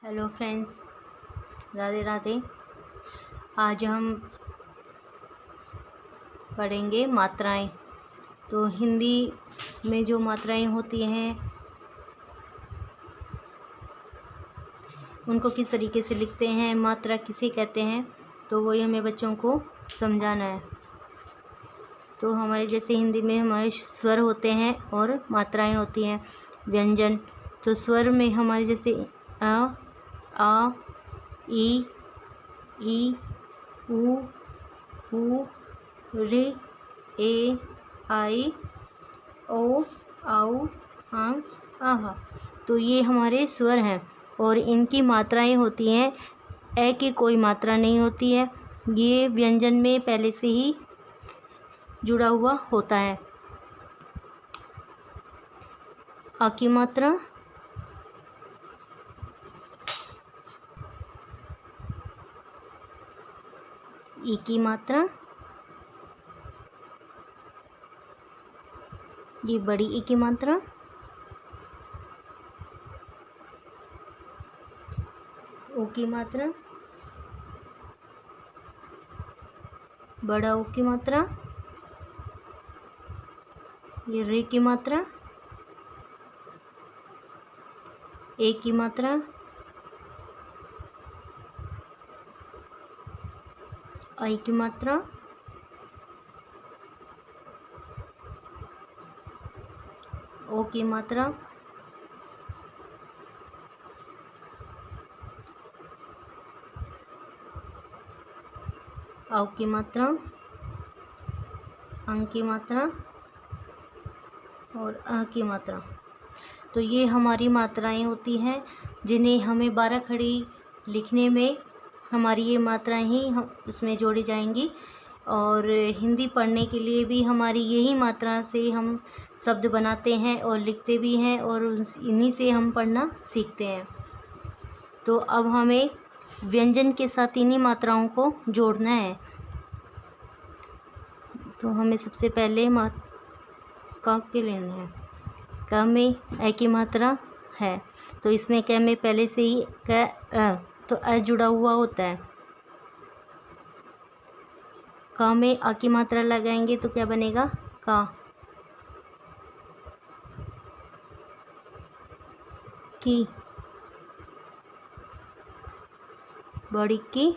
Hello friends, Radhe Radhe. आज हम पढ़ेंगे मात्राएं। तो हिंदी में जो मात्राएं होती हैं उनको किस तरीके से लिखते हैं, मात्रा किसे कहते हैं, तो वही हमें बच्चों को समझाना है। तो हमारे जैसे हिंदी में हमारे स्वर होते हैं और मात्राएं होती हैं, व्यंजन। तो स्वर में हमारे जैसे आ, ई, उ, ऋ, ए, आई, ओ, औ, आं, आहा। तो ये हमारे स्वर हैं और इनकी मात्राएं होती हैं। ए की कोई मात्रा नहीं होती है, ये व्यंजन में पहले से ही जुड़ा हुआ होता है। आ की मात्रा, ई की मात्रा, ये बड़ी ई की मात्रा, ओ की मात्रा, बड़ा ओ की मात्रा, ये रे की मात्रा, ए की मात्रा, आई की मात्रा, ओ की मात्रा, औ की मात्रा, अंग की मात्रा और अ की मात्रा। तो ये हमारी मात्राएं होती हैं जिन्हें हमें 12 खड़ी लिखने में हमारी ये मात्राएं ही हम उसमें जोड़ी जाएंगी। और हिंदी पढ़ने के लिए भी हमारी यही मात्रा से हम शब्द बनाते हैं और लिखते भी हैं और इन्हीं से हम पढ़ना सीखते हैं। तो अब हमें व्यंजन के साथ इन्हीं मात्राओं को जोड़ना है। तो हमें सबसे पहले क के लेने हैं। क में ए की मात्रा है, तो इसमें क में पहले से ही तो अ जुड़ा हुआ होता है। क में अ की मात्रा लगाएंगे तो क्या बनेगा? का। की, बड़ी की,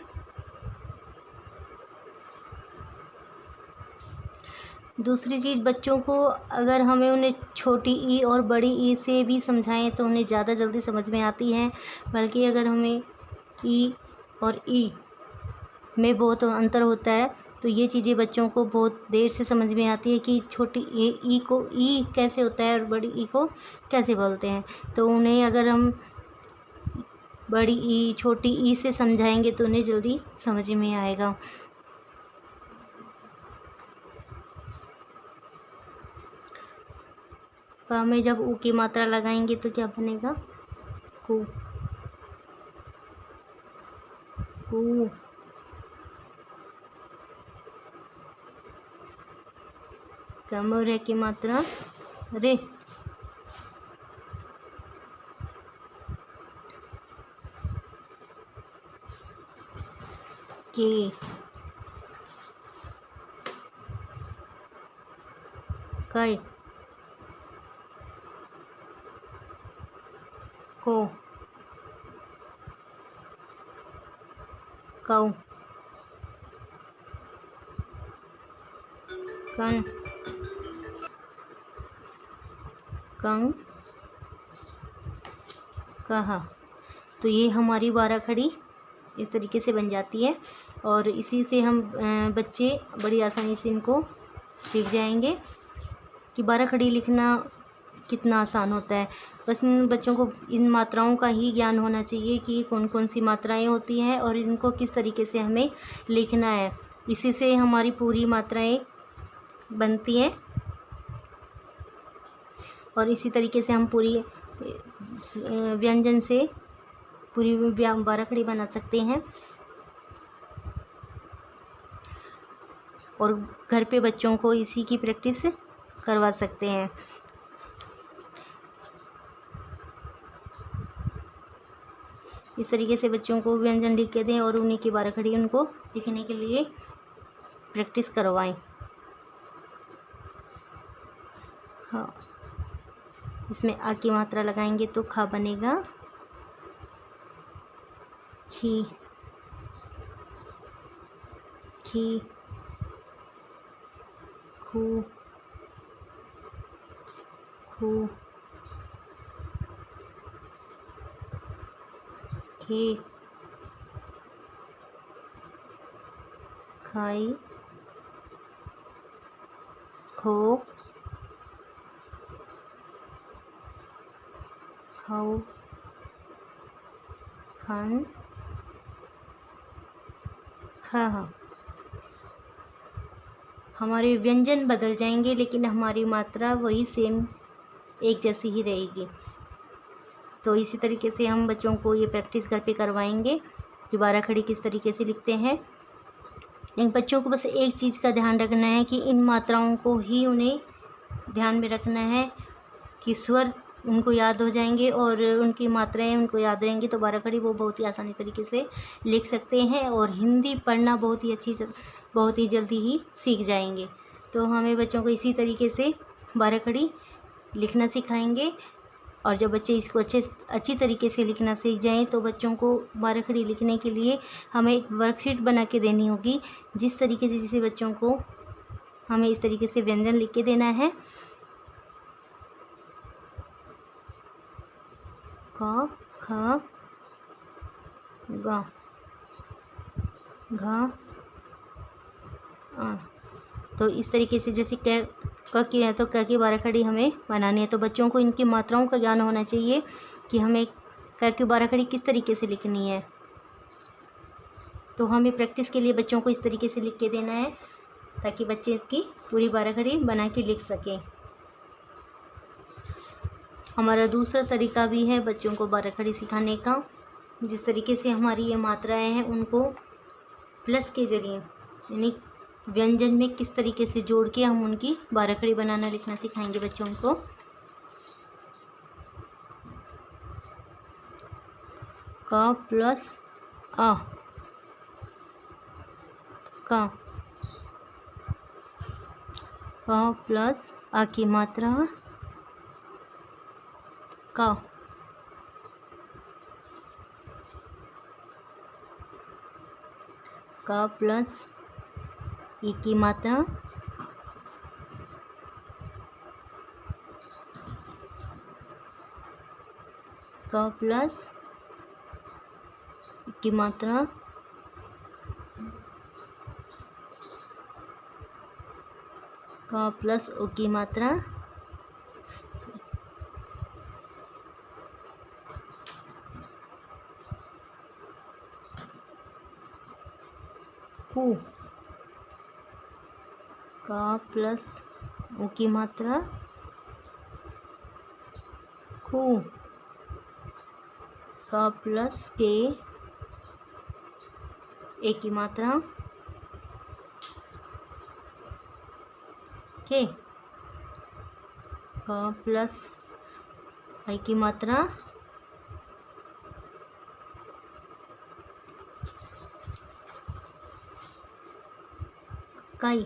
दूसरी चीज़, बच्चों को अगर हमें उन्हें छोटी ई और बड़ी ई से भी समझाएं तो उन्हें ज़्यादा जल्दी समझ में आती हैं। बल्कि अगर हमें ई और ई में बहुत अंतर होता है तो ये चीज़ें बच्चों को बहुत देर से समझ में आती है कि छोटी ई को ई कैसे होता है और बड़ी ई को कैसे बोलते हैं। तो उन्हें अगर हम बड़ी ई छोटी ई से समझाएंगे तो उन्हें जल्दी समझ में आएगा। क में जब ऊ की मात्रा लगाएंगे तो क्या बनेगा? कु, कु। कम रे की मात्रा रे। के, कै, को, कौ, कन, कं, कहा। तो ये हमारी 12 खड़ी इस तरीके से बन जाती है और इसी से हम बच्चे बड़ी आसानी से इनको सीख जाएंगे कि 12 खड़ी लिखना कितना आसान होता है। बस इन बच्चों को इन मात्राओं का ही ज्ञान होना चाहिए कि कौन कौन सी मात्राएं होती हैं और इनको किस तरीके से हमें लिखना है। इसी से हमारी पूरी मात्राएं बनती हैं और इसी तरीके से हम पूरी व्यंजन से पूरी 12 खड़ी बना सकते हैं और घर पे बच्चों को इसी की प्रैक्टिस करवा सकते हैं। इस तरीके से बच्चों को व्यंजन लिख के दें और उन्हीं की बाराखड़ी उनको लिखने के लिए प्रैक्टिस करवाएं। हाँ, इसमें आ की मात्रा लगाएंगे तो खा बनेगा खी, खी, खू, खू, खे, खाई, खो, खाओ, खान, खा। हमारे व्यंजन बदल जाएंगे लेकिन हमारी मात्रा वही सेम एक जैसी ही रहेगी। तो इसी तरीके से हम बच्चों को ये प्रैक्टिस घर पे करवाएंगे कि बाराखड़ी किस तरीके से लिखते हैं। इन बच्चों को बस एक चीज़ का ध्यान रखना है कि इन मात्राओं को ही उन्हें ध्यान में रखना है कि स्वर उनको याद हो जाएंगे और उनकी मात्राएं उनको याद रहेंगी तो बाराखड़ी वो बहुत ही आसानी तरीके से लिख सकते हैं और हिंदी पढ़ना बहुत ही जल्दी ही सीख जाएंगे। तो हमें बच्चों को इसी तरीके से बाराखड़ी लिखना सिखाएंगे और जब बच्चे इसको अच्छी तरीके से लिखना सीख जाएं तो बच्चों को बाराखड़ी लिखने के लिए हमें एक वर्कशीट बना के देनी होगी, जिस तरीके से जिसे बच्चों को हमें इस तरीके से व्यंजन लिख के देना है। क, ख, ग, घ, आ। तो इस तरीके से जैसे क की है तो क की बाराखड़ी हमें बनानी है। तो बच्चों को इनकी मात्राओं का ज्ञान होना चाहिए कि हमें क की बाराखड़ी किस तरीके से लिखनी है। तो हमें प्रैक्टिस के लिए बच्चों को इस तरीके से लिख के देना है ताकि बच्चे इसकी पूरी बाराखड़ी बना के लिख सकें। हमारा दूसरा तरीका भी है बच्चों को बाराखड़ी सिखाने का। जिस तरीके से हमारी ये मात्राएं हैं उनको प्लस के जरिए यानी व्यंजन में किस तरीके से जोड़ के हम उनकी बाराखड़ी बनाना लिखना सिखाएंगे बच्चों को। क प्लस आ, क प्लस आ की मात्रा क, क प्लस ई की मात्रा क प्लस ई की मात्रा क प्लस ओ की मात्रा कू, का प्लस ओ की मात्रा खू, का प्लस के ए की मात्रा के, का प्लस आई की मात्रा काई,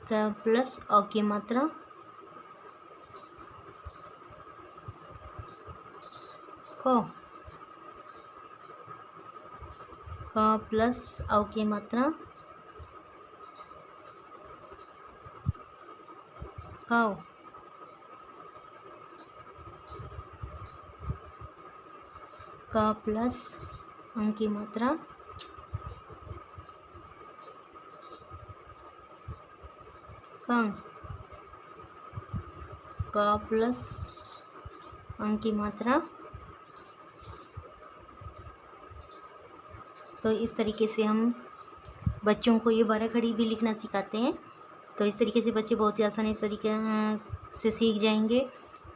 का प्लस औ की मात्रा को, का प्लस औ की मात्रा काओ, का प्लस अंग की मात्रा कंग, का प्लस अंग की मात्रा। तो इस तरीके से हम बच्चों को ये बाराखड़ी भी लिखना सिखाते हैं। तो इस तरीके से बच्चे बहुत ही आसानी तरीके से सीख जाएंगे।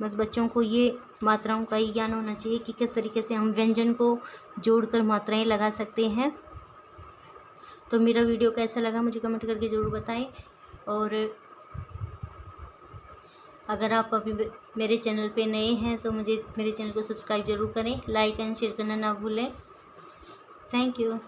बस बच्चों को ये मात्राओं का ही ज्ञान होना चाहिए कि किस तरीके से हम व्यंजन को जोड़कर मात्राएं लगा सकते हैं। तो मेरा वीडियो कैसा लगा मुझे कमेंट करके ज़रूर बताएं और अगर आप अभी मेरे चैनल पे नए हैं तो मुझे मेरे चैनल को सब्सक्राइब ज़रूर करें, लाइक एंड शेयर करना ना भूलें। Thank you.